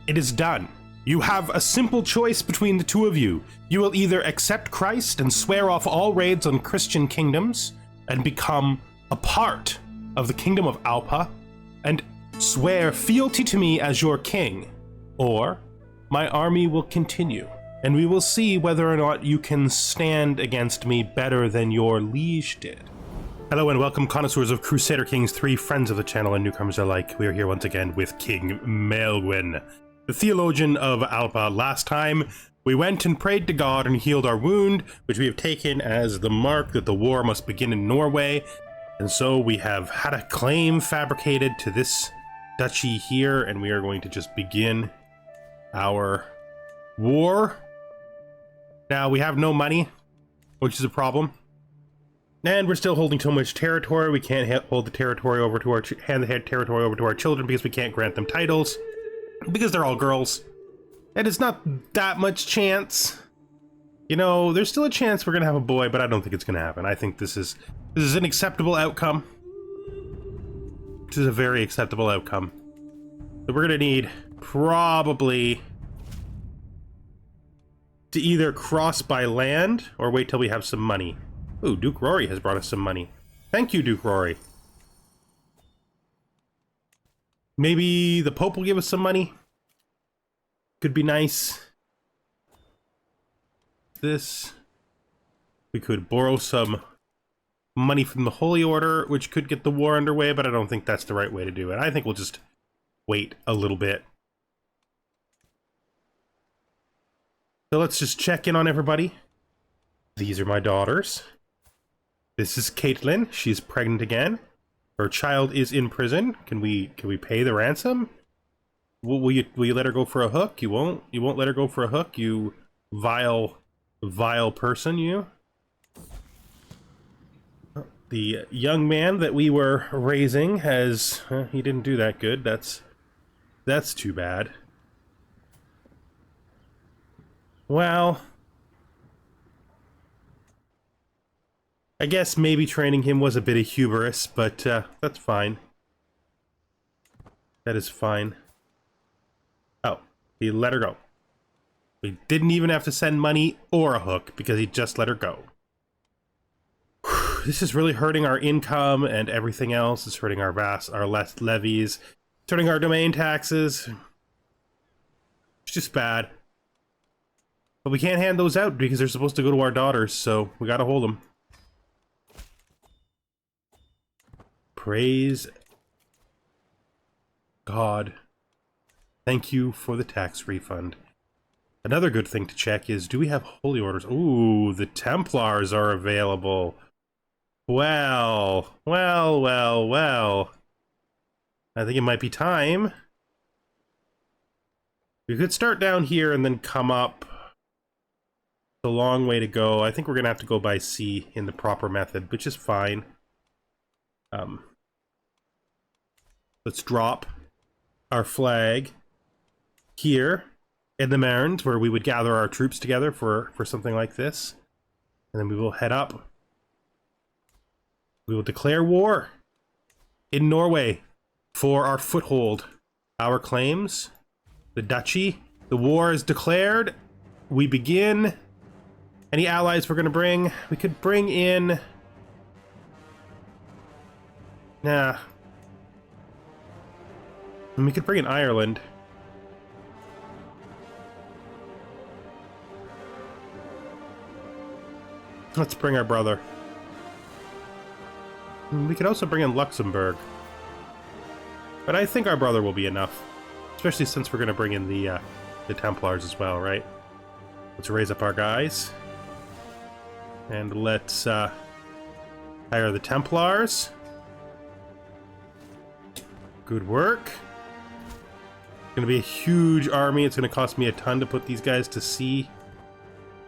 It is done. You have a simple choice between the two of you. You will either accept Christ and swear off all raids on Christian kingdoms and become a part of the kingdom of Alba and swear fealty to me as your king, or my army will continue and we will see whether or not you can stand against me better than your liege did. Hello and welcome, connoisseurs of Crusader Kings 3, friends of the channel and newcomers alike. We are here once again with King Maelgwn, the theologian of Alba. Last time, we went and prayed to God and healed our wound, which we have taken as the mark that the war must begin in Norway. And so we have had a claim fabricated to this duchy here, and we are going to just begin our war. Now, we have no money, which is a problem. And we're still holding too much territory. We can't hold the territory over to our hand the territory over to our children because we can't grant them titles because they're all girls. And it's not that much chance. You know, there's still a chance we're gonna have a boy, but I don't think it's gonna happen. I think this is an acceptable outcome. This is a very acceptable outcome. So we're gonna need probably to either cross by land or wait till we have some money. Ooh, Duke Rory has brought us some money. Thank you, Duke Rory. Maybe the Pope will give us some money. Could be nice. This. We could borrow some money from the Holy Order, which could get the war underway, but I don't think that's the right way to do it. I think we'll just wait a little bit. So let's just check in on everybody. These are my daughters. This is Caitlin. She's pregnant again. Her child is in prison. Can we pay the ransom? Will you let her go for a hook? You won't let her go for a hook, you vile person, you. The young man that we were raising has he didn't do that good. That's too bad. Well, I guess maybe training him was a bit of hubris, but that's fine. That is fine. Oh, he let her go. We didn't even have to send money or a hook because he just let her go. This is really hurting our income and everything else. It's hurting our less levies. It's hurting our domain taxes. It's just bad. But we can't hand those out because they're supposed to go to our daughters, so we gotta hold them. Praise God. Thank you for the tax refund. Another good thing to check is, do we have holy orders? Ooh, the Templars are available. Well. I think it might be time. We could start down here and then come up. It's a long way to go. I think we're gonna have to go by sea in the proper method, which is fine. Let's drop our flag here in the Marnes, where we would gather our troops together for something like this. And then we will head up. We will declare war in Norway for our foothold, our claims, the duchy. The war is declared. We begin. Any allies we're going to bring? We could bring in... Nah. And we could bring in Ireland. Let's bring our brother. We could also bring in Luxembourg. But I think our brother will be enough. Especially since we're going to bring in the Templars as well, right? Let's raise up our guys. And let's hire the Templars. Good work. It's going to be a huge army. It's going to cost me a ton to put these guys to sea.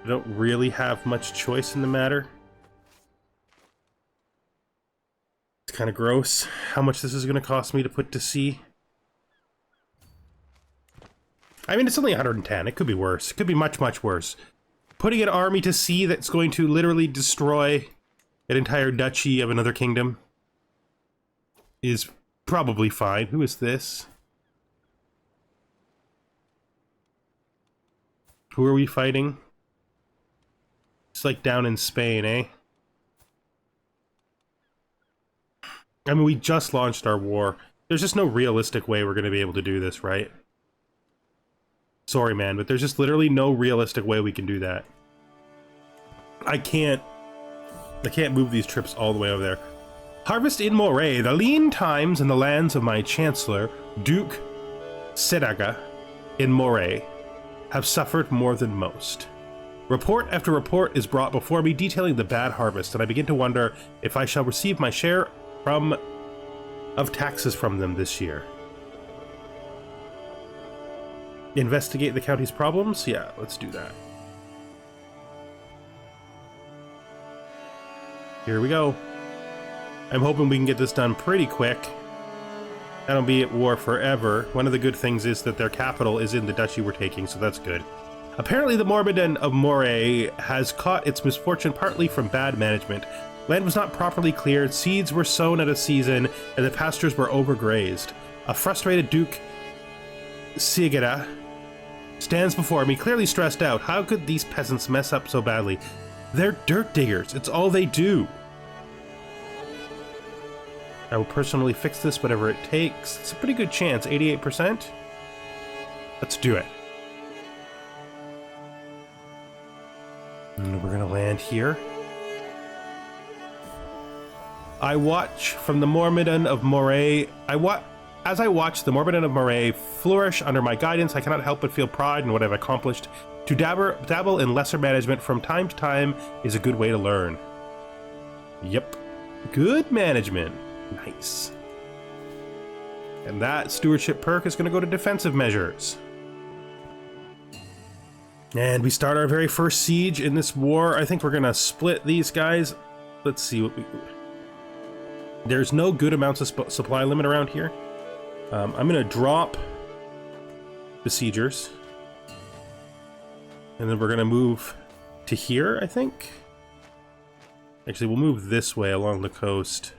I don't really have much choice in the matter. It's kind of gross how much this is going to cost me to put to sea. I mean, it's only 110. It could be worse. It could be much, much worse. Putting an army to sea that's going to literally destroy an entire duchy of another kingdom is probably fine. Who is this? Who are we fighting? It's like down in Spain, eh? I mean, we just launched our war. There's just no realistic way we're going to be able to do this, right? Sorry, man, but there's just literally no realistic way we can do that. I can't move these trips all the way over there. Harvest in Moray, the lean times in the lands of my chancellor, Duke Sedaga in Moray, have suffered more than most. Report after report is brought before me detailing the bad harvest, and I begin to wonder if I shall receive my share of taxes from them this year. Investigate the county's problems? Yeah, let's do that. Here we go. I'm hoping we can get this done pretty quick. I don't be at war forever. One of the good things is that their capital is in the duchy we're taking, so that's good. Apparently the Morbidden of Moray has caught its misfortune partly from bad management. Land was not properly cleared, seeds were sown out of season, and the pastures were overgrazed. A frustrated Duke Sigeda stands before me, clearly stressed out. How could these peasants mess up so badly? They're dirt diggers. It's all they do. I will personally fix this, whatever it takes. It's a pretty good chance. 88%? Let's do it. And we're going to land here. I watch from the Morbidden of Moray. As I watch the Morbidden of Moray flourish under my guidance, I cannot help but feel pride in what I've accomplished. To dabble in lesser management from time to time is a good way to learn. Yep. Good management. Nice. And that stewardship perk is going to go to defensive measures. And we start our very first siege in this war. I think we're going to split these guys. Let's see what we... There's no good amounts of supply limit around here. I'm going to drop besiegers. And then we're going to move to here, I think. Actually, we'll move this way along the coast.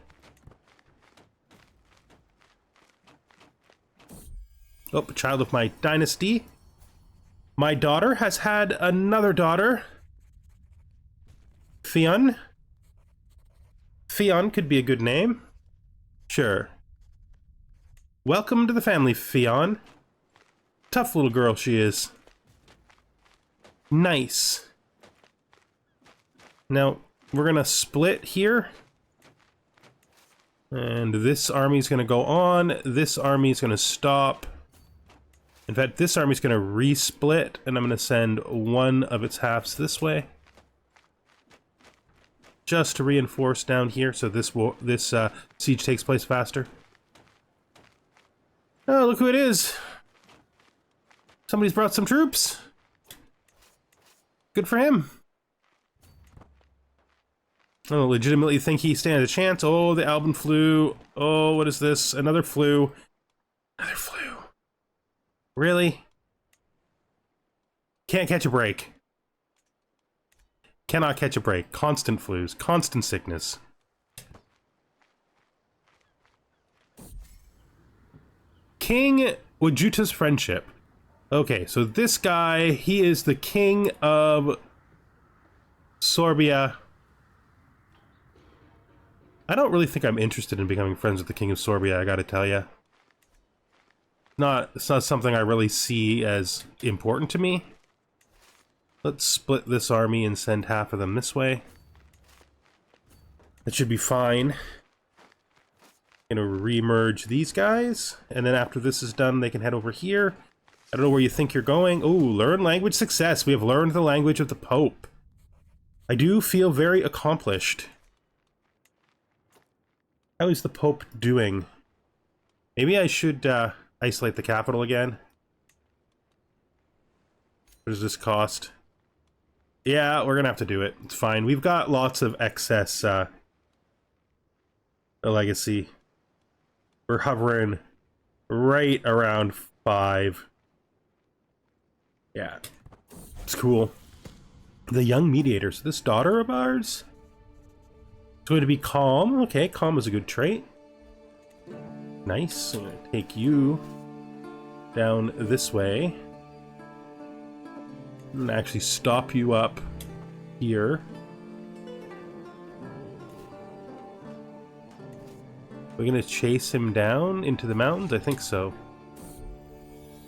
Oh, child of my dynasty. My daughter has had another daughter. Fionn. Fionn could be a good name. Sure. Welcome to the family, Fionn. Tough little girl she is. Nice. Now, we're gonna split here. And this army's gonna go on. This army's gonna stop. In fact, this army's gonna resplit, and I'm gonna send one of its halves this way. Just to reinforce down here, so this siege takes place faster. Oh, look who it is! Somebody's brought some troops! Good for him! I don't legitimately think he stands a chance. Oh, the Alban flu. Oh, what is this? Another flu. Another flu. Really? Can't catch a break. Cannot catch a break. Constant flus. Constant sickness. King Wajuta's friendship. Okay, so this guy, he is the king of Sorbia. I don't really think I'm interested in becoming friends with the king of Sorbia, I gotta tell you. It's not something I really see as important to me. Let's split this army and send half of them this way. That should be fine. Gonna re-merge these guys, and then after this is done, they can head over here. I don't know where you think you're going. Oh, learn language success. We have learned the language of the Pope. I do feel very accomplished. How is the Pope doing? Maybe I should isolate the capital again. What does this cost? Yeah, we're gonna have to do it. It's fine. We've got lots of excess legacy. We're hovering right around 5. Yeah, it's cool. The young mediator. So this daughter of ours is going to be calm. Okay, calm is a good trait. Nice. I'm gonna take you down this way. I'm gonna actually stop you up here. We're gonna chase him down into the mountains? I think so.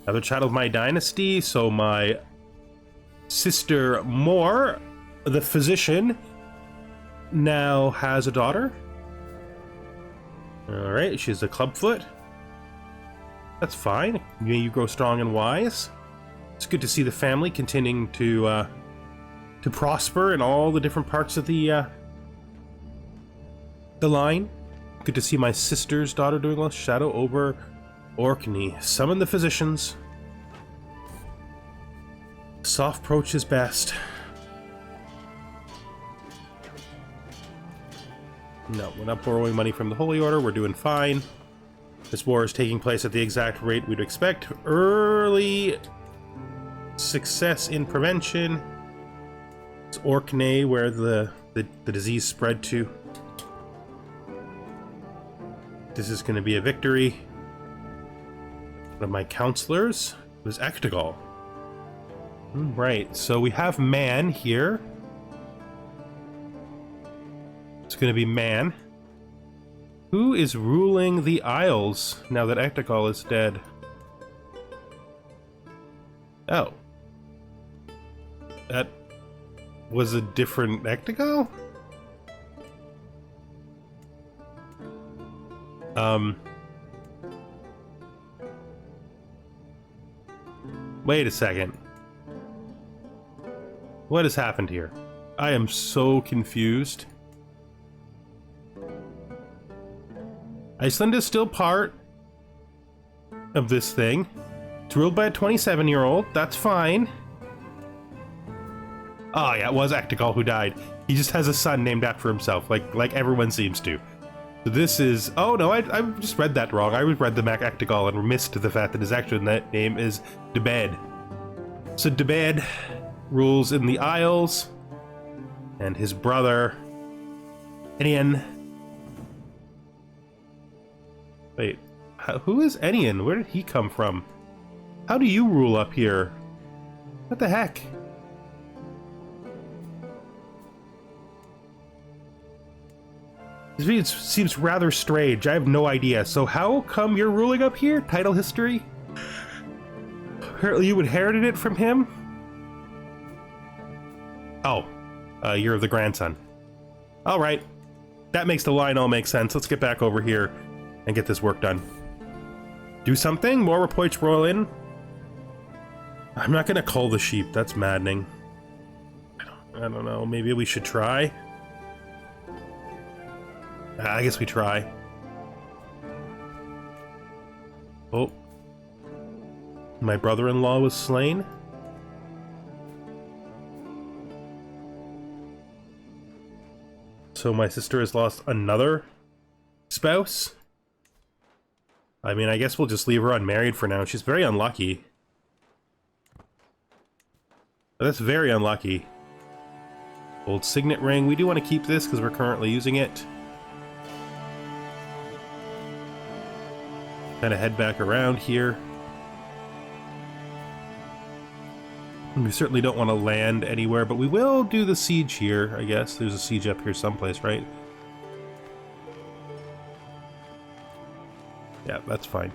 Another child of my dynasty, so my sister Moore, the physician, now has a daughter. Alright, she's a clubfoot. That's fine. May you grow strong and wise. It's good to see the family continuing to prosper in all the different parts of the line. Good to see my sister's daughter doing well. Shadow over Orkney. Summon the physicians. Soft approach is best. No, we're not borrowing money from the Holy Order. We're doing fine. This war is taking place at the exact rate we'd expect. Early success in prevention. It's Orkney where the disease spread to. This is going to be a victory. One of my counselors was Ectegol. Right, so we have man here. It's going to be man. Who is ruling the Isles now that Ectegol is dead? Oh. That was a different Ectegol? Wait a second. What has happened here? I am so confused. Iceland is still part of this thing. It's ruled by a 27-year-old. That's fine. Oh yeah, it was Ectegol who died. He just has a son named after himself, like everyone seems to. So this is... Oh no, I just read that wrong. I read the Mac Ectegol and missed the fact that his actual name is Debed. So Debed rules in the Isles, and his brother, Enian. Wait, who is Enian? Where did he come from? How do you rule up here? What the heck? This seems rather strange. I have no idea. So how come you're ruling up here? Title history? Apparently you inherited it from him? Oh, you're the grandson. All right. That makes the line all make sense. Let's get back over here and get this work done. Do something? More reports roll in? I'm not gonna cull the sheep. That's maddening. I don't know. Maybe we should try? I guess we try. Oh. My brother-in-law was slain? So my sister has lost another spouse? I mean, I guess we'll just leave her unmarried for now. She's very unlucky. That's very unlucky. Old signet ring. We do want to keep this because we're currently using it. Kind of head back around here. We certainly don't want to land anywhere, but we will do the siege here, I guess. There's a siege up here someplace, right? Yeah, that's fine.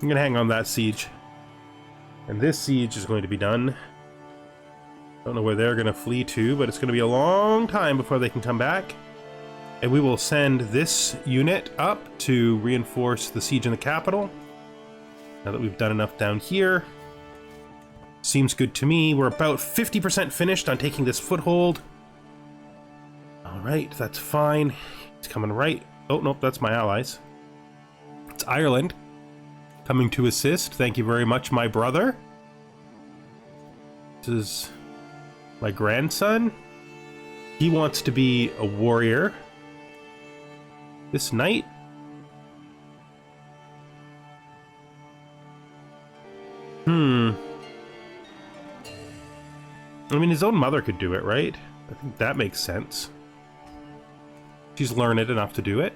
I'm gonna hang on that siege. And this siege is going to be done. Don't know where they're gonna flee to, but it's gonna be a long time before they can come back. And we will send this unit up to reinforce the siege in the capital. Now that we've done enough down here. Seems good to me. We're about 50% finished on taking this foothold. Alright, that's fine. It's coming right. Oh, nope, that's my allies. It's Ireland coming to assist. Thank you very much, my brother. This is my grandson. He wants to be a warrior. This knight. I mean, his own mother could do it, right? I think that makes sense. She's learned enough to do it.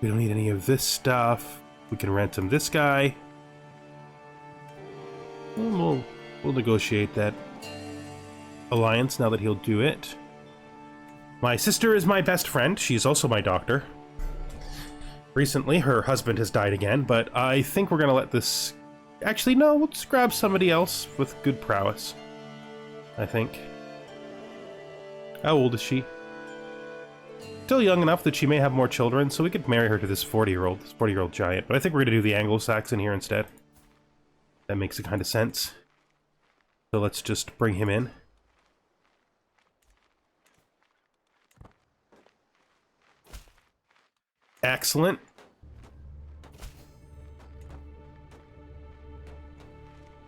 We don't need any of this stuff. We can ransom this guy. We'll negotiate that alliance now that he'll do it. My sister is my best friend. She's also my doctor. Recently, her husband has died again, but I think we're gonna let this... Actually, no, we'll just grab somebody else with good prowess, I think. How old is she? Still young enough that she may have more children, so we could marry her to this 40-year-old giant. But I think we're gonna do the Anglo-Saxon here instead. That makes it kind of sense. So let's just bring him in. Excellent.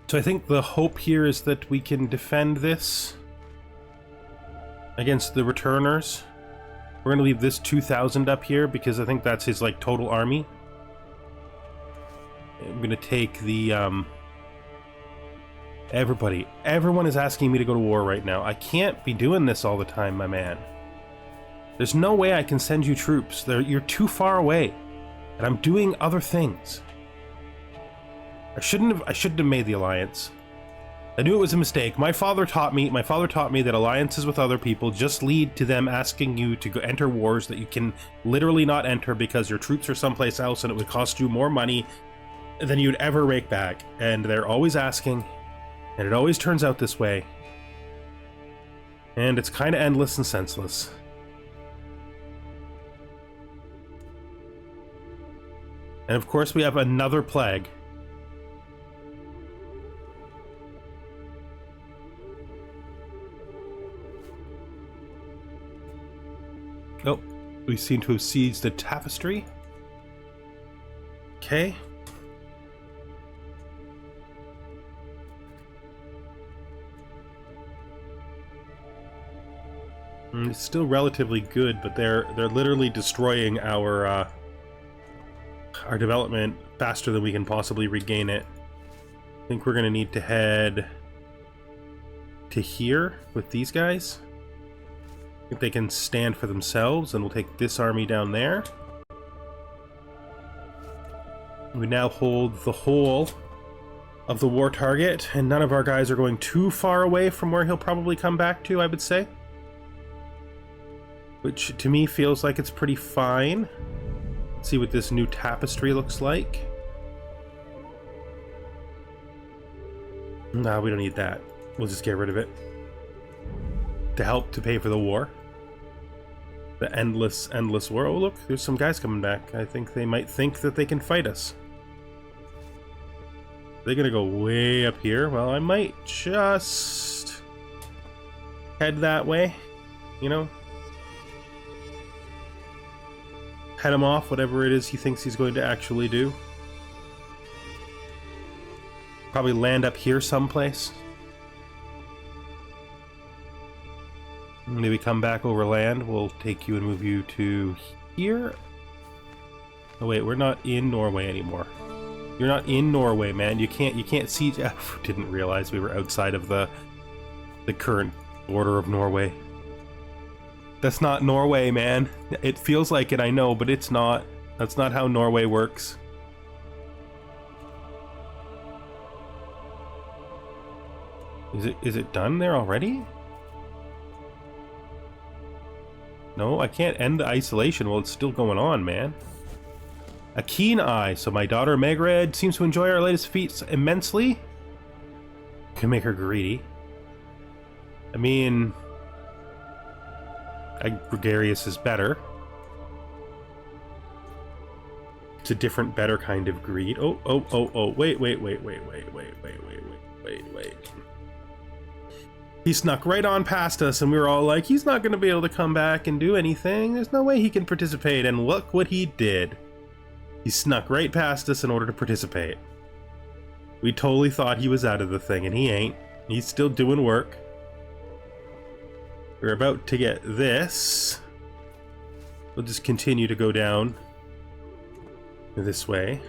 So I think the hope here is that we can defend this against the returners. We're going to leave this 2,000 up here because I think that's his, like, total army. I'm going to take the, Everyone is asking me to go to war right now. I can't be doing this all the time, my man. There's no way I can send you troops. You're too far away. And I'm doing other things. I shouldn't have made the alliance. I knew it was a mistake. My father taught me that alliances with other people just lead to them asking you to go enter wars that you can literally not enter because your troops are someplace else and it would cost you more money than you'd ever rake back. And they're always asking, and it always turns out this way. And it's kind of endless and senseless. And of course we have another plague. Oh, we seem to have seized the tapestry. Okay. It's still relatively good, but they're literally destroying our development faster than we can possibly regain it. I think we're gonna need to head to here with these guys. I think they can stand for themselves, and we'll take this army down there. We now hold the whole of the war target, and none of our guys are going too far away from where he'll probably come back to, I would say. Which, to me, feels like it's pretty fine. Let's see what this new tapestry looks like. No, we don't need that. We'll just get rid of it. To help to pay for the war. The endless war. Oh, look, there's some guys coming back. I think they might think that they can fight us. They're gonna go way up here. Well, I might just head that way, you know? Head him off, whatever it is he thinks he's going to actually do. Probably land up here someplace. Maybe come back over land. We'll take you and move you to here. Oh wait, we're not in Norway anymore. You're not in Norway, man. You can't see. Didn't realize we were outside of the current border of Norway. That's not Norway, man. It feels like it, I know, but it's not. That's not how Norway works. Is it done there already? No, I can't end the isolation while it's still going on, man. A keen eye. So my daughter Maelgwn seems to enjoy our latest feats immensely. Can make her greedy. I mean, gregarious is better. It's a different, better kind of greed. Oh, wait. He snuck right on past us, and we were all like, he's not going to be able to come back and do anything. There's no way he can participate. And look what he did. He snuck right past us in order to participate. We totally thought he was out of the thing, and he ain't. He's still doing work. We're about to get this. We'll just continue to go down this way.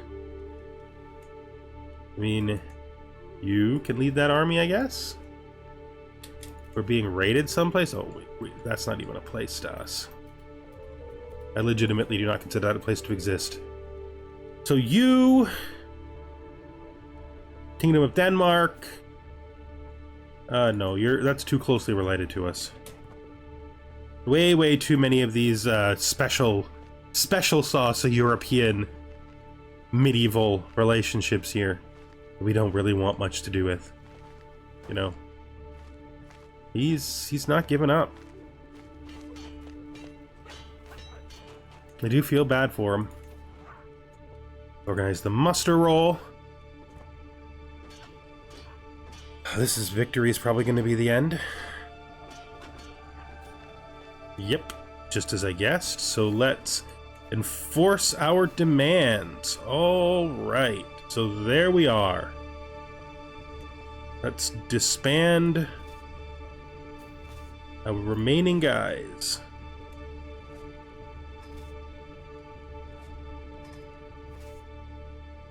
I mean, you can lead that army, I guess? We're being raided someplace? Oh, wait, that's not even a place to us. I legitimately do not consider that a place to exist. So you Kingdom of Denmark. No, that's too closely related to us. Way too many of these special sauce of European medieval relationships here. We don't really want much to do with. You know. He's not giving up. I do feel bad for him. Organize the muster roll. This victory is probably going to be the end. Yep, just as I guessed. So let's enforce our demands. All right, so there we are. Let's disband our remaining guys.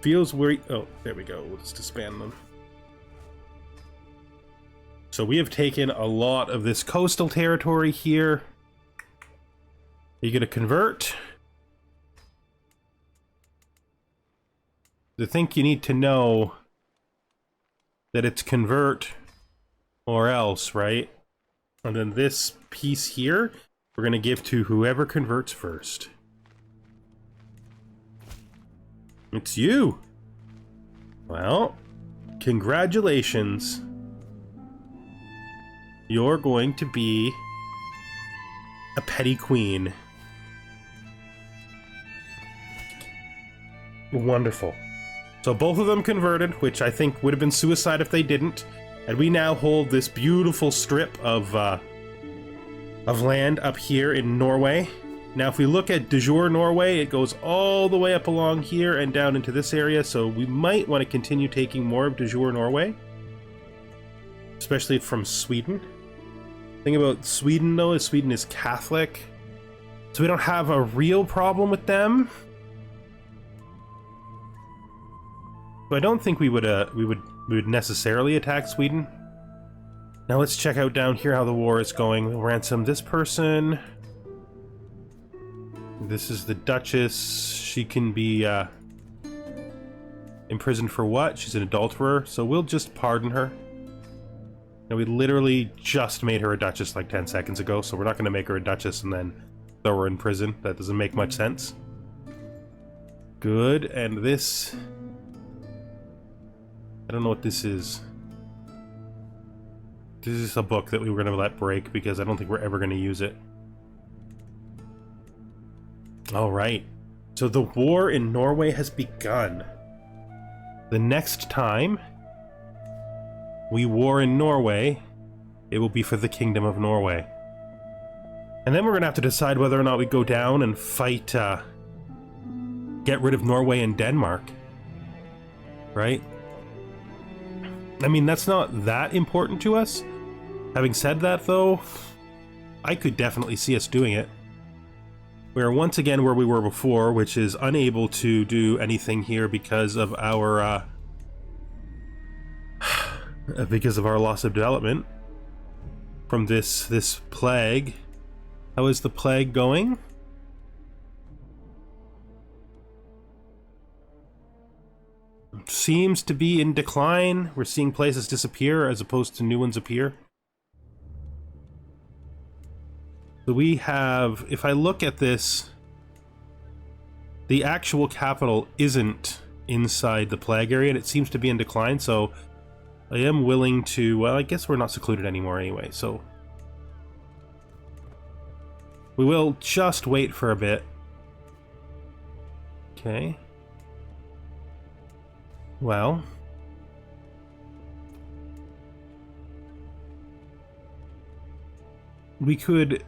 Feels weird. Oh, there we go. Let's disband them. So we have taken a lot of this coastal territory here. Are you going to convert? I think you need to know that it's convert or else, right? And then this piece here, we're going to give to whoever converts first. It's you. Well, congratulations. You're going to be a petty queen. Wonderful. So both of them converted, which I think would have been suicide if they didn't. And we now hold this beautiful strip of land up here in Norway. Now, if we look at de jure Norway, it goes all the way up along here and down into this area. So we might want to continue taking more of de jure Norway, especially from Sweden. The thing about Sweden, though, is Sweden is Catholic, so we don't have a real problem with them. So I don't think we would necessarily attack Sweden. Now let's check out down here how the war is going. We'll ransom this person. This is the Duchess. She can be imprisoned for what? She's an adulterer, so we'll just pardon her. Now, we literally just made her a Duchess like 10 seconds ago, so we're not going to make her a Duchess and then throw her in prison. That doesn't make much sense. Good, and this... I don't know what this is. This is a book that we were going to let break because I don't think we're ever going to use it. Alright, so the war in Norway has begun. The next time we war in Norway, it will be for the Kingdom of Norway. And then we're going to have to decide whether or not we go down and fight, get rid of Norway and Denmark. Right? I mean, that's not that important to us. Having said that, though, I could definitely see us doing it. We are once again where we were before, which is unable to do anything here because of our loss of development from this plague. How is the plague going? Seems to be in decline. We're seeing places disappear as opposed to new ones appear. So we have, if I look at this, the actual capital isn't inside the plague area, and it seems to be in decline, so I am willing to, well, I guess we're not secluded anymore anyway, so we will just wait for a bit. Okay. Well, we could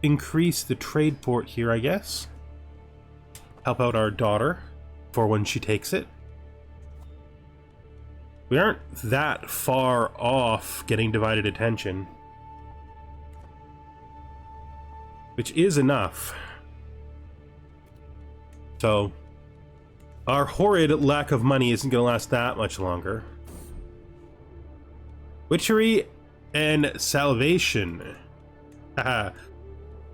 increase the trade port here, I guess. Help out our daughter for when she takes it. We aren't that far off getting divided attention, which is enough. So our horrid lack of money isn't going to last that much longer. Witchery and salvation. Haha.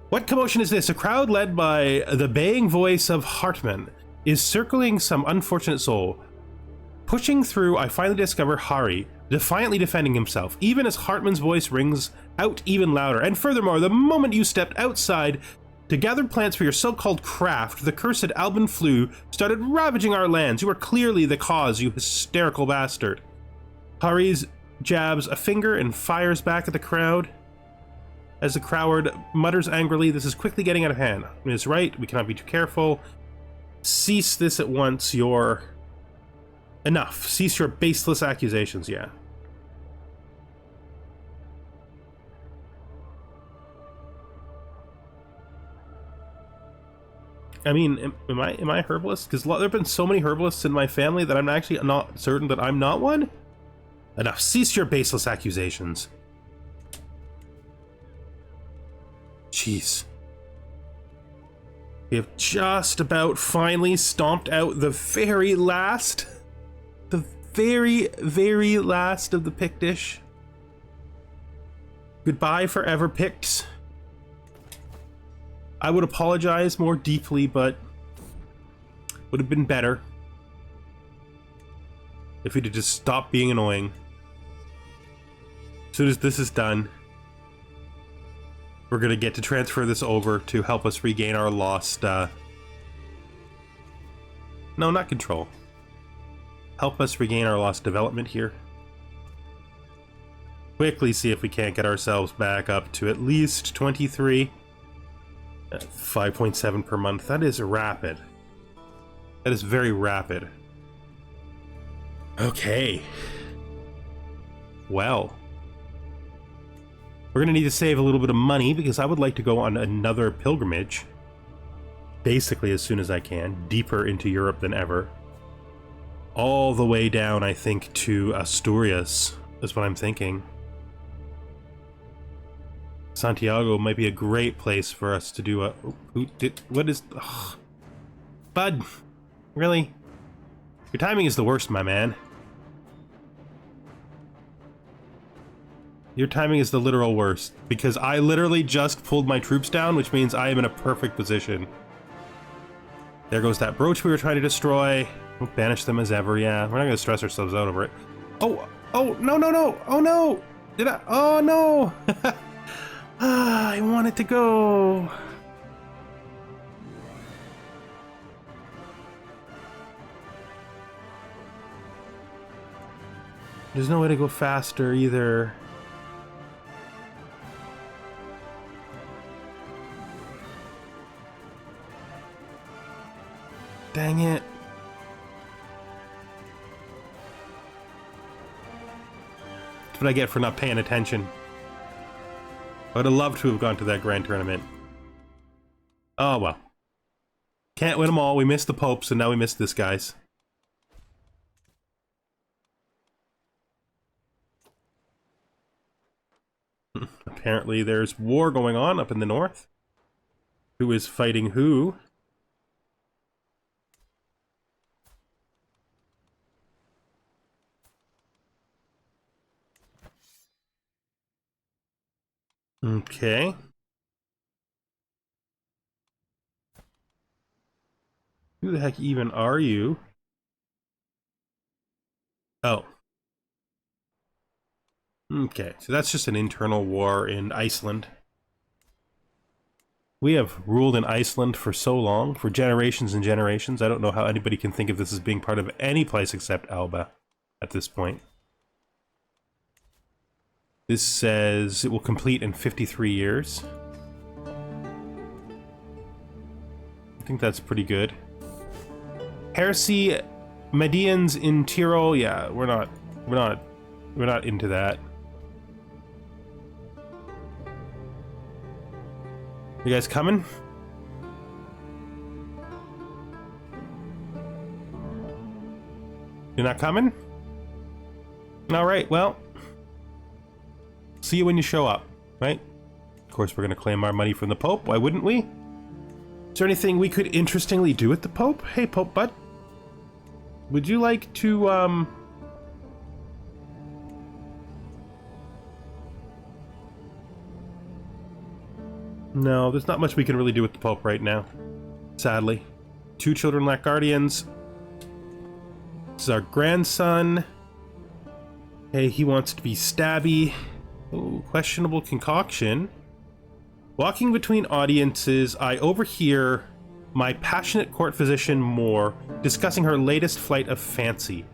What commotion is this? A crowd led by the baying voice of Hartman is circling some unfortunate soul. Pushing through, I finally discover Hari, defiantly defending himself, even as Hartman's voice rings out even louder. And furthermore, the moment you stepped outside to gather plants for your so-called craft, the cursed Alban flu started ravaging our lands. You are clearly the cause, you hysterical bastard. Hari's jabs a finger and fires back at the crowd. As the crowd mutters angrily, this is quickly getting out of hand. It is right, we cannot be too careful. Cease this at once, Enough. Cease your baseless accusations, yeah. I mean, am I a herbalist? Because there have been so many herbalists in my family that I'm actually not certain that I'm not one. Enough. Cease your baseless accusations. Jeez. We have just about finally stomped out the very last of the Pictish. Goodbye forever, Picts. I would apologize more deeply, but would have been better if we'd just stopped being annoying. As soon as this is done, we're gonna get to transfer this over to help us regain our lost, no, not control. Help us regain our lost development here. Quickly see if we can't get ourselves back up to at least 23. 5.7 per month. That is rapid. That is very rapid. Okay. Well. We're gonna need to save a little bit of money because I would like to go on another pilgrimage. Basically as soon as I can. Deeper into Europe than ever. All the way down, I think, to Asturias. Is what I'm thinking. Santiago might be a great place for us to do a... What is... Ugh. Bud, really? Your timing is the worst, my man. Your timing is the literal worst, because I literally just pulled my troops down, which means I am in a perfect position. There goes that brooch we were trying to destroy. We'll banish them as ever, yeah. We're not going to stress ourselves out over it. Oh, no, no, no! Oh, no! Did I... Oh, no! I want it to go. There's no way to go faster either. Dang it. That's what I get for not paying attention. I would have loved to have gone to that grand tournament. Oh well. Can't win them all. We missed the Pope, so now we missed this, guys. Apparently there's war going on up in the north. Who is fighting who? Okay. Who the heck even are you? Oh. Okay, so that's just an internal war in Iceland. We have ruled in Iceland for so long, for generations and generations. I don't know how anybody can think of this as being part of any place except Alba at this point. This says it will complete in 53 years. I think that's pretty good. Heresy Medians in Tyrol, yeah, we're not into that. You guys coming? You're not coming? Alright, well. See you when you show up, right? Of course, we're gonna claim our money from the Pope, why wouldn't we? Is there anything we could interestingly do with the Pope? Hey, Pope Bud. Would you like to, No, there's not much we can really do with the Pope right now. Sadly. 2 children lack guardians. This is our grandson. Hey, he wants to be stabby. Oh, questionable concoction. Walking between audiences, I overhear my passionate court physician Moore discussing her latest flight of fancy.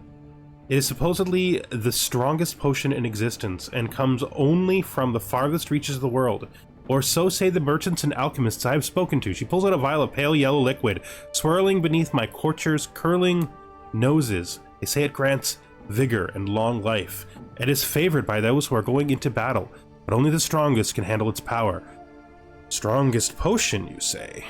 It is supposedly the strongest potion in existence and comes only from the farthest reaches of the world. Or so say the merchants and alchemists I have spoken to. She pulls out a vial of pale yellow liquid, swirling beneath my courtiers' curling noses. They say it grants vigor and long life. It is favored by those who are going into battle, but only the strongest can handle its power. Strongest potion, you say?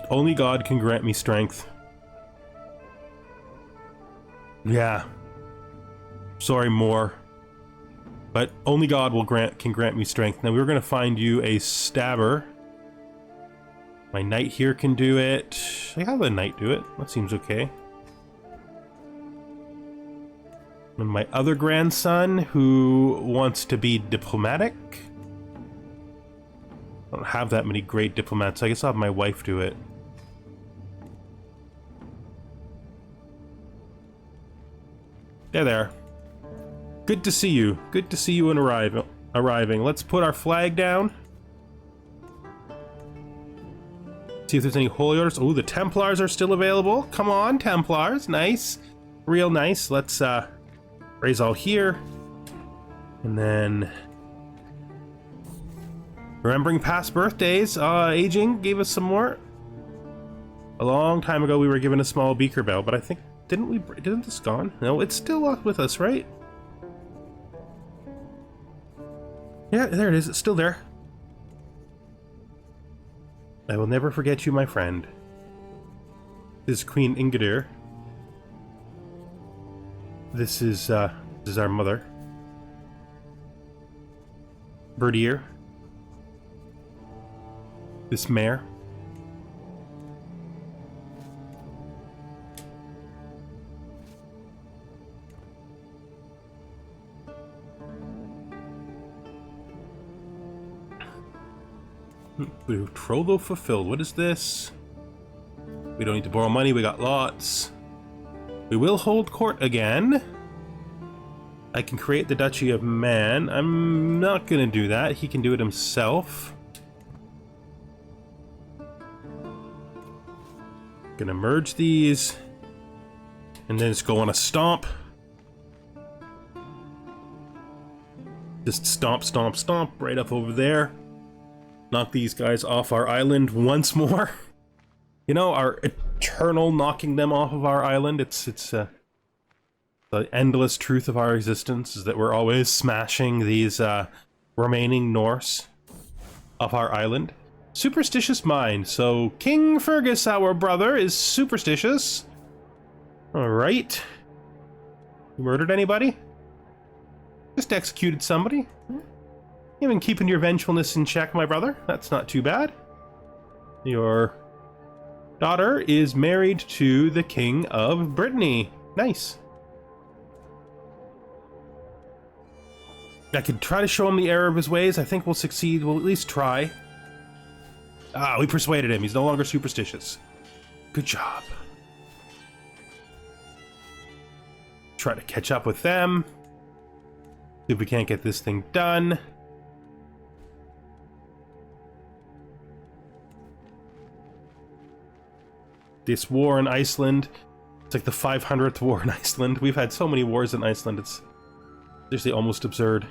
Only God can grant me strength. Yeah. Sorry, Moore. But only God can grant me strength. Now we're gonna find you a stabber. My knight here can do it. I have a knight do it. That seems okay. And my other grandson, who wants to be diplomatic. I don't have that many great diplomats, so I guess I'll have my wife do it. There. Good to see you. Good to see you in arriving. Let's put our flag down. See if there's any holy orders. Oh, the Templars are still available. Come on, Templars. Nice. Real nice. Let's raise all here. And then remembering past birthdays. Aging gave us some more. A long time ago we were given a small beaker bell, but I think didn't this gone? No, it's still with us, right? Yeah, there it is. It's still there. I will never forget you, my friend. This is Queen Ingidir. This is our mother. Birdier. This mare. Betrothal fulfilled. What is this? We don't need to borrow money. We got lots. We will hold court again. I can create the Duchy of Man. I'm not gonna do that. He can do it himself. Gonna merge these. And then just go on a stomp. Just stomp, stomp, stomp right up over there. Knock these guys off our island once more. You know, our eternal knocking them off of our island. It's the endless truth of our existence is that we're always smashing these remaining Norse off our island. Superstitious mind. So King Fergus, our brother, is superstitious. All right. You murdered anybody? Just executed somebody. You've been keeping your vengefulness in check, my brother. That's not too bad. Your daughter is married to the King of Brittany. Nice. I could try to show him the error of his ways. I think we'll succeed. We'll at least try. Ah, we persuaded him. He's no longer superstitious. Good job. Try to catch up with them. See if we can't get this thing done. This war in Iceland, it's like the 500th war in Iceland. We've had so many wars in Iceland, it's seriously almost absurd.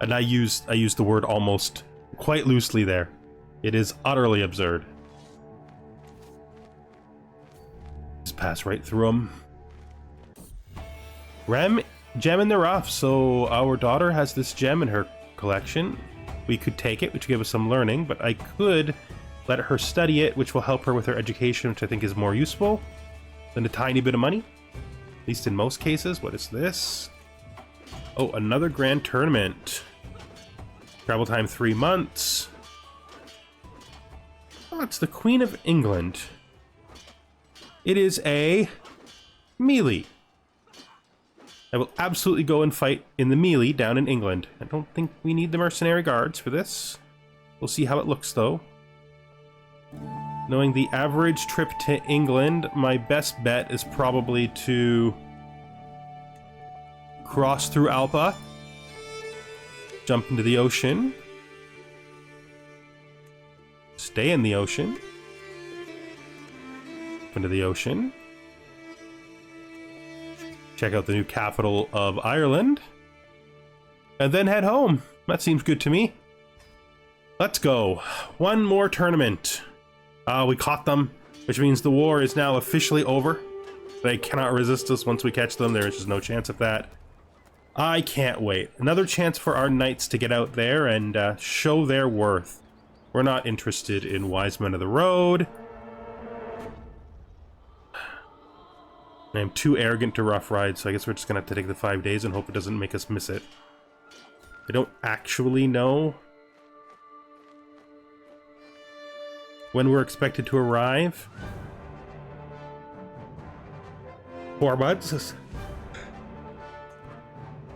And I used the word almost quite loosely there. It is utterly absurd. Just pass right through them. Gem in the rough. So our daughter has this gem in her collection. We could take it, which would give us some learning, but I could let her study it, which will help her with her education, which I think is more useful than a tiny bit of money. At least in most cases. What is this? Oh, another grand tournament. Travel time 3 months. Oh, it's the Queen of England. It is a melee. I will absolutely go and fight in the melee down in England. I don't think we need the mercenary guards for this. We'll see how it looks, though. Knowing the average trip to England, my best bet is probably to cross through Alba, jump into the ocean, stay in the ocean, into the ocean, check out the new capital of Ireland, and then head home. That seems good to me. Let's go. One more tournament. We caught them, which means the war is now officially over. They cannot resist us once we catch them. There is just no chance of that. I can't wait. Another chance for our knights to get out there and show their worth. We're not interested in wise men of the road. I am too arrogant to rough ride, so I guess we're just gonna have to take the 5 days and hope it doesn't make us miss it. I don't actually know when we're expected to arrive. 4 months?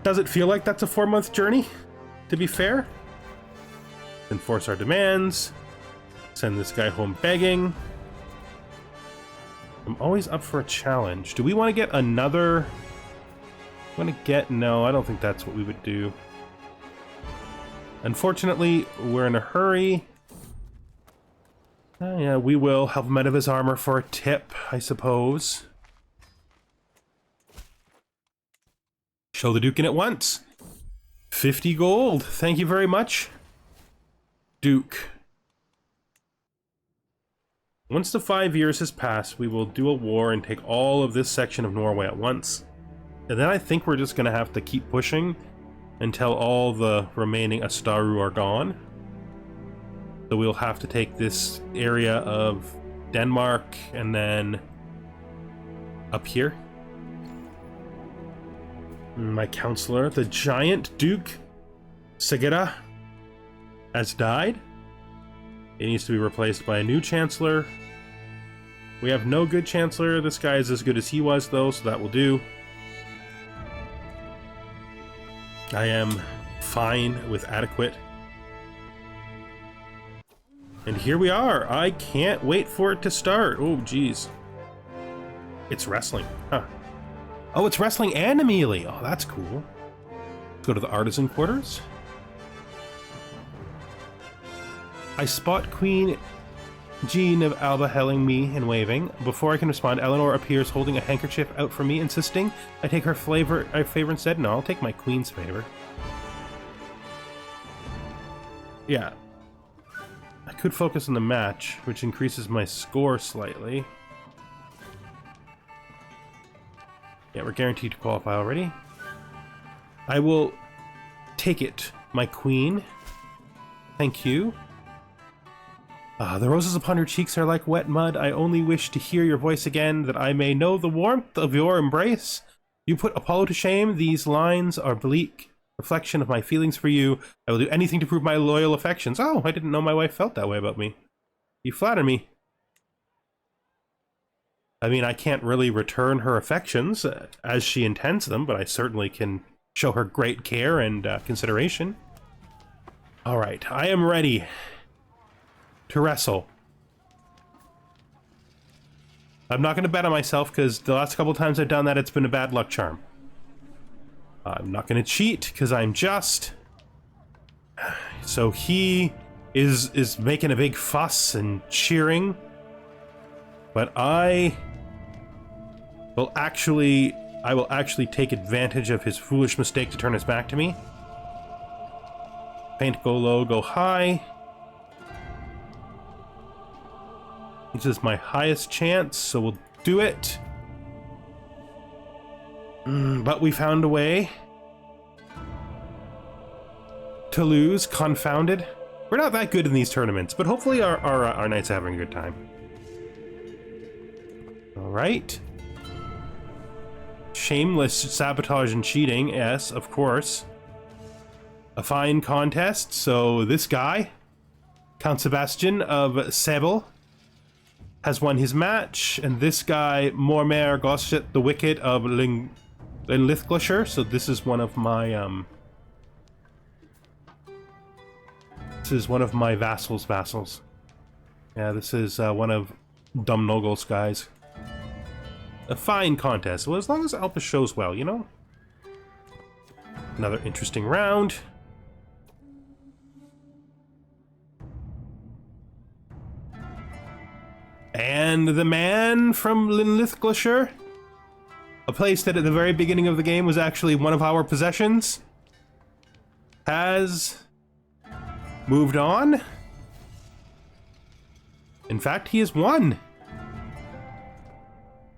Does it feel like that's a 4-month journey, to be fair? Enforce our demands. Send this guy home begging. I'm always up for a challenge. Do we want to get another... No, I don't think that's what we would do. Unfortunately, we're in a hurry. Yeah, we will help him out of his armor for a tip, I suppose. Show the Duke in at once. 50 gold. Thank you very much, Duke. Once the 5 years has passed, we will do a war and take all of this section of Norway at once. And then I think we're just going to have to keep pushing until all the remaining Astaru are gone. So we'll have to take this area of Denmark and then up here. My counselor, the giant Duke Segera, has died. It needs to be replaced by a new chancellor. We have no good chancellor. This guy is as good as he was, though, so that will do. I am fine with adequate. And here we are. I can't wait for it to start. Oh, geez. It's wrestling. Huh. Oh, it's wrestling and a melee. Oh, that's cool. Let's go to the artisan quarters. I spot Queen Jean of Alba hailing me and waving. Before I can respond, Eleanor appears holding a handkerchief out for me, insisting I take her favor instead. No, I'll take my queen's favor. Yeah. I could focus on the match, which increases my score slightly. Yeah, we're guaranteed to qualify already. I will take it, my queen. Thank you. The roses upon your cheeks are like wet mud. I only wish to hear your voice again, that I may know the warmth of your embrace. You put Apollo to shame. These lines are bleak reflection of my feelings for you. I will do anything to prove my loyal affections. Oh, I didn't know my wife felt that way about me. You flatter me. I mean, I can't really return her affections as she intends them, but I certainly can show her great care and consideration. All right, I am ready to wrestle. I'm not going to bet on myself because the last couple times I've done that, it's been a bad luck charm. I'm not going to cheat because I'm just. So he is making a big fuss and cheering, but I will actually take advantage of his foolish mistake to turn his back to me. Paint go low, go high. This is my highest chance, so we'll do it. But we found a way to lose, confounded. We're not that good in these tournaments, but hopefully our knights are having a good time. All right. Shameless sabotage and cheating, yes, of course. A fine contest, so this guy, Count Sebastian of Sebel, has won his match, and this guy, Mormer Gosset the Wicked of in Lithglacier, so this is one of my vassals. Yeah, this is one of Dumnogol's guys. A fine contest. Well, as long as Alba shows well, you know? Another interesting round. And the man from Linlithglacier, a place that at the very beginning of the game was actually one of our possessions, has moved on. In fact, he has won.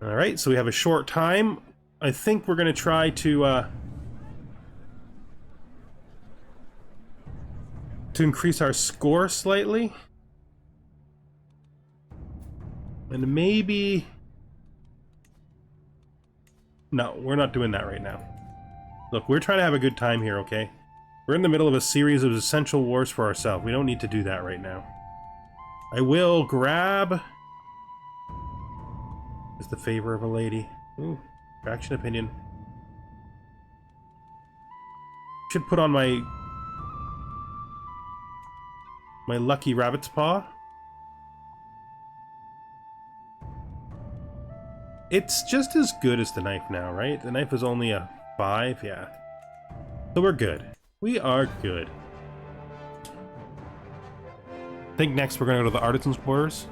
Alright, so we have a short time. I think we're going to try to increase our score slightly. And maybe... No, we're not doing that right now. Look, we're trying to have a good time here, okay? We're in the middle of a series of essential wars for ourselves. We don't need to do that right now. I will grab... Is the favor of a lady. Ooh, faction opinion. Should put on my lucky rabbit's paw. It's just as good as the knife now, right? The knife is only a 5, yeah. So we're good. We are good. I think next we're gonna go to the artisan's quarters.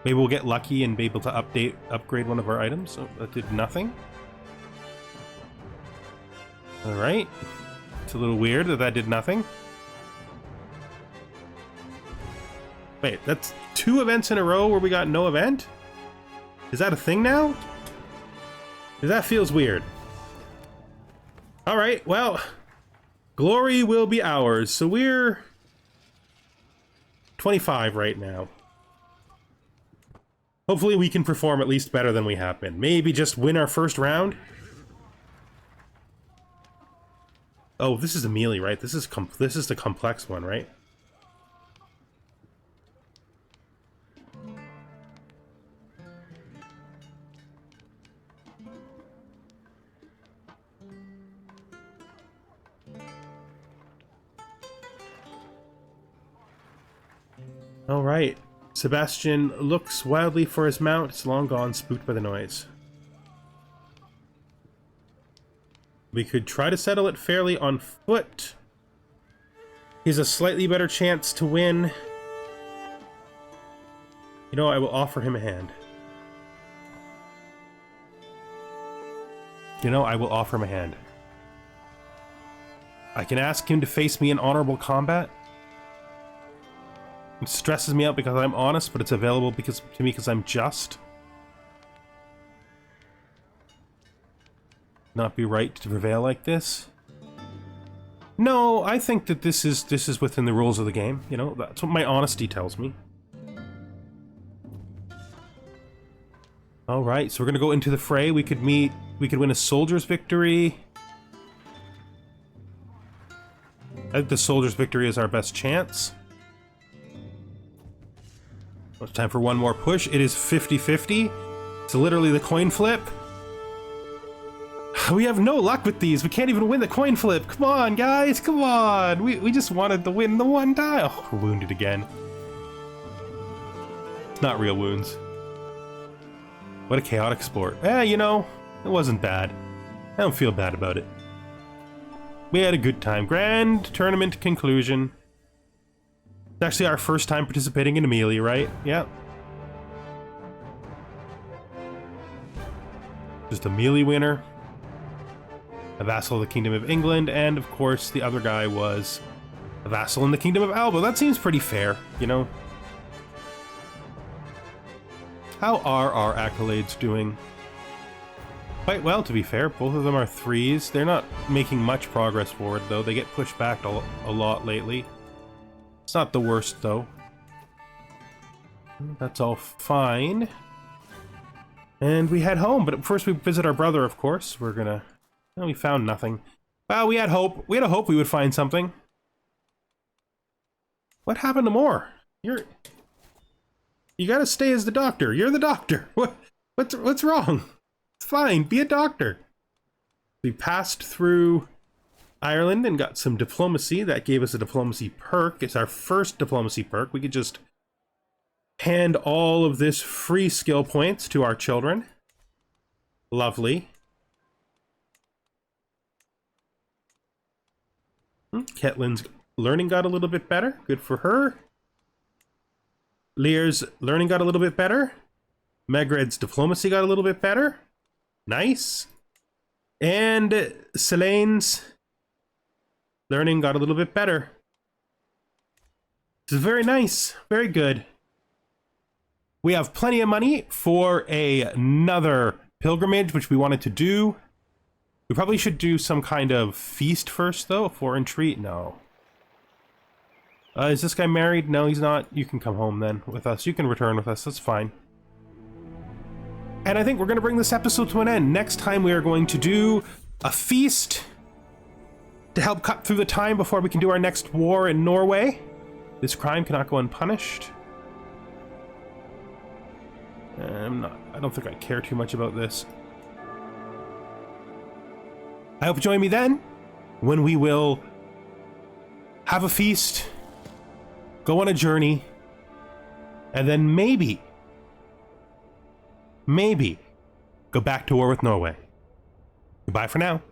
Maybe we'll get lucky and be able to upgrade one of our items. So that did nothing. Alright. It's a little weird that that did nothing. Wait, that's 2 events in a row where we got no event? Is that a thing now? Because that feels weird. Alright, well, glory will be ours. So we're 25 right now. Hopefully we can perform at least better than we have been. Maybe just win our first round. Oh, this is a melee, right? This is the complex one, right? All right. Sebastian looks wildly for his mount. It's long gone, spooked by the noise. We could try to settle it fairly on foot. He's a slightly better chance to win. You know, I will offer him a hand. You know, I will offer him a hand. I can ask him to face me in honorable combat. It stresses me out because I'm honest, but it's available to me because I'm just. Not be right to prevail like this. No, I think that this is within the rules of the game. You know, that's what my honesty tells me. All right, so we're gonna go into the fray. We could win a soldier's victory. I think the soldier's victory is our best chance. It's time for one more push. It is 50-50. It's literally the coin flip. We have no luck with these. We can't even win the coin flip. Come on, guys. Come on. We just wanted to win the one time. Oh, we're wounded again. It's not real wounds. What a chaotic sport. You know, it wasn't bad. I don't feel bad about it. We had a good time. Grand tournament conclusion. It's actually our first time participating in a melee, right? Yeah. Just a melee winner. A vassal of the Kingdom of England, and of course the other guy was a vassal in the Kingdom of Alba. That seems pretty fair, you know? How are our accolades doing? Quite well, to be fair. Both of them are 3s. They're not making much progress forward, though. They get pushed back a lot lately. It's not the worst, though. That's all fine. And we head home, but first we visit our brother, of course. We're gonna... Well, we found nothing. Well, we had hope. We had a hope we would find something. What happened to Moore? You gotta stay as the doctor. You're the doctor. What's wrong? It's fine. Be a doctor. We passed through Ireland and got some diplomacy. That gave us a diplomacy perk. It's our first diplomacy perk. We could just hand all of this free skill points to our children. Lovely. Ketlin's learning got a little bit better. Good for her. Lear's learning got a little bit better. Megred's diplomacy got a little bit better. Nice. And Selene's learning got a little bit better. This is very nice. Very good. We have plenty of money for another pilgrimage, which we wanted to do. We probably should do some kind of feast first, though. A foreign treat? No. Is this guy married? No, he's not. You can come home then with us. You can return with us. That's fine. And I think we're going to bring this episode to an end. Next time we are going to do a feast to help cut through the time before we can do our next war in Norway. This crime cannot go unpunished. I don't think I care too much about this. I hope you join me then, when we will have a feast, go on a journey, and then maybe go back to war with Norway. Goodbye for now.